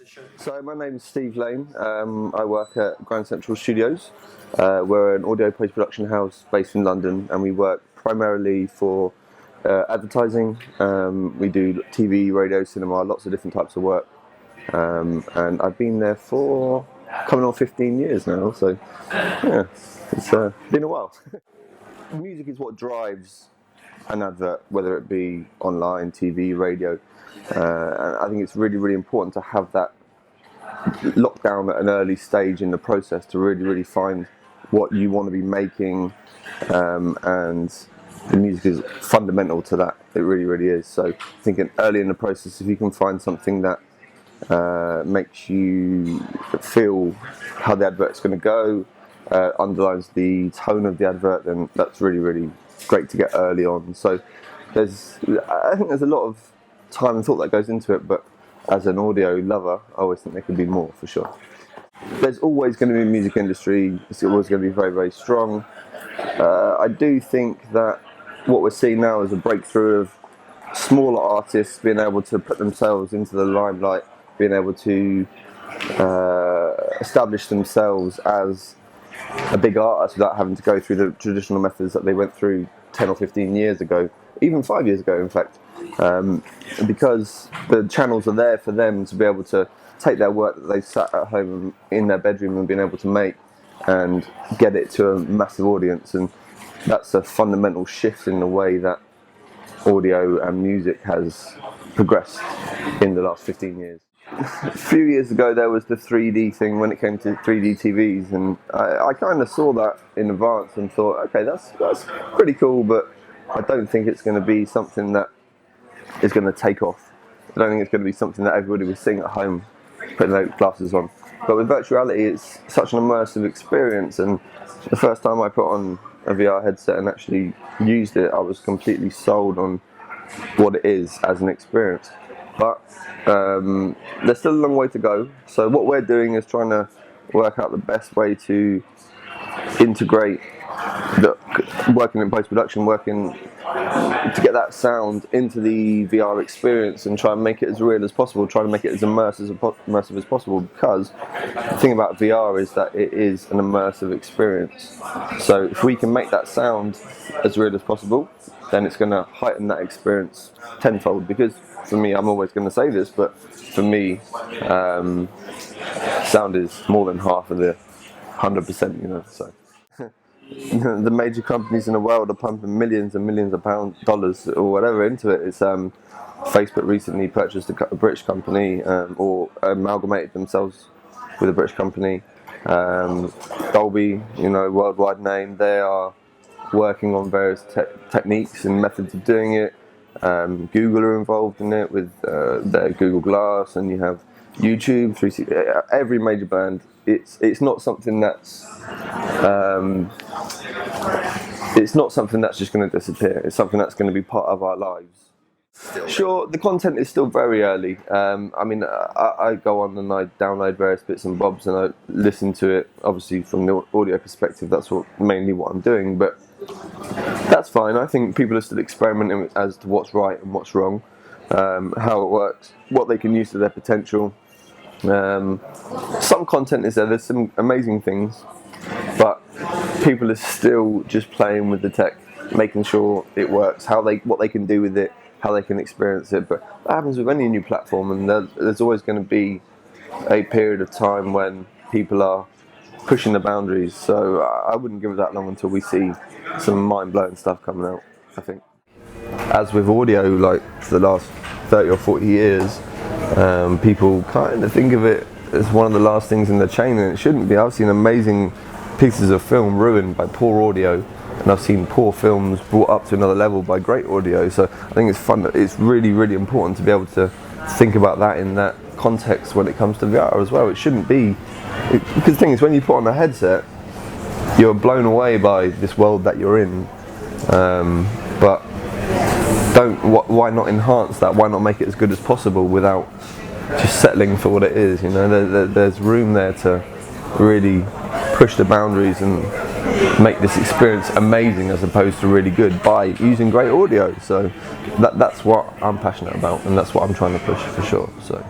So my name is Steve Lane. I work at Grand Central Studios. We're an audio post-production house based in London, and we work primarily for advertising. We do TV, radio, cinema, lots of different types of work. And I've been there for coming on 15 years now, so yeah, it's been a while. Music is what drives an advert, whether it be online, TV, radio. And I think it's really, really important to have that locked down at an early stage in the process to really find what you want to be making, and the music is fundamental to that. It really is. So thinking early in the process, if you can find something that makes you feel how the advert's going to go, underlines the tone of the advert, then that's really great to get early on. So I think there's a lot of time and thought that goes into it, but as an audio lover, I always think there could be more, for sure. There's always going to be a music industry. It's always going to be very strong. I do think that what we're seeing now is a breakthrough of smaller artists being able to put themselves into the limelight, being able to establish themselves as a big artist without having to go through the traditional methods that they went through 10 or 15 years ago, even 5 years ago, in fact. Because the channels are there for them to be able to take their work that they sat at home in their bedroom and been able to make and get it to a massive audience. And that's a fundamental shift in the way that audio and music has progressed in the last 15 years. A few years ago there was the 3D thing when it came to 3D TVs, and I kind of saw that in advance and thought, okay, that's pretty cool, but I don't think it's going to be something that is going to take off. I don't think it's going to be something that everybody was seeing at home, putting their glasses on. But with virtual reality, it's such an immersive experience, and the first time I put on a VR headset and actually used it, I was completely sold on what it is as an experience. But there's still a long way to go. So what we're doing is trying to work out the best way to integrate working in post-production, working to get that sound into the VR experience and try and make it as real as possible, try to make it as immersive as possible, because the thing about VR is that it is an immersive experience. So if we can make that sound as real as possible, then it's going to heighten that experience tenfold. Because for me, I'm always going to say this, but for me, sound is more than half of the 100%, you know. So the major companies in the world are pumping millions and millions of dollars or whatever into it. It's Facebook recently purchased a British company, or amalgamated themselves with a British company. Dolby, you know, worldwide name. They are working on various techniques and methods of doing it. Google are involved in it with their Google Glass, and you have YouTube, 360, every major brand. It's not something that's just going to disappear. It's something that's going to be part of our lives. Sure, the content is still very early. I mean, I go on and I download various bits and bobs and I listen to it. Obviously, from the audio perspective, that's mainly what I'm doing. But that's fine. I think people are still experimenting as to what's right and what's wrong, how it works, what they can use to their potential. Some content is there. There's some amazing things, but people are still just playing with the tech, making sure it works, what they can do with it, how they can experience it. But that happens with any new platform, and there's always going to be a period of time when people are pushing the boundaries. So I wouldn't give it that long until we see some mind-blowing stuff coming out, I think. As with audio, like for the last 30 or 40 years, people kind of think of it as one of the last things in the chain, and it shouldn't be. I've seen amazing pieces of film ruined by poor audio, and I've seen poor films brought up to another level by great audio. So I think it's fun. It's really important to be able to think about that in that context when it comes to VR as well. It shouldn't be, because the thing is, when you put on a headset, you're blown away by this world that you're in. But why not enhance that? Why not make it as good as possible without just settling for what it is? You know, there's room there to really push the boundaries and make this experience amazing as opposed to really good by using great audio. So that's what I'm passionate about, and that's what I'm trying to push, for sure. So.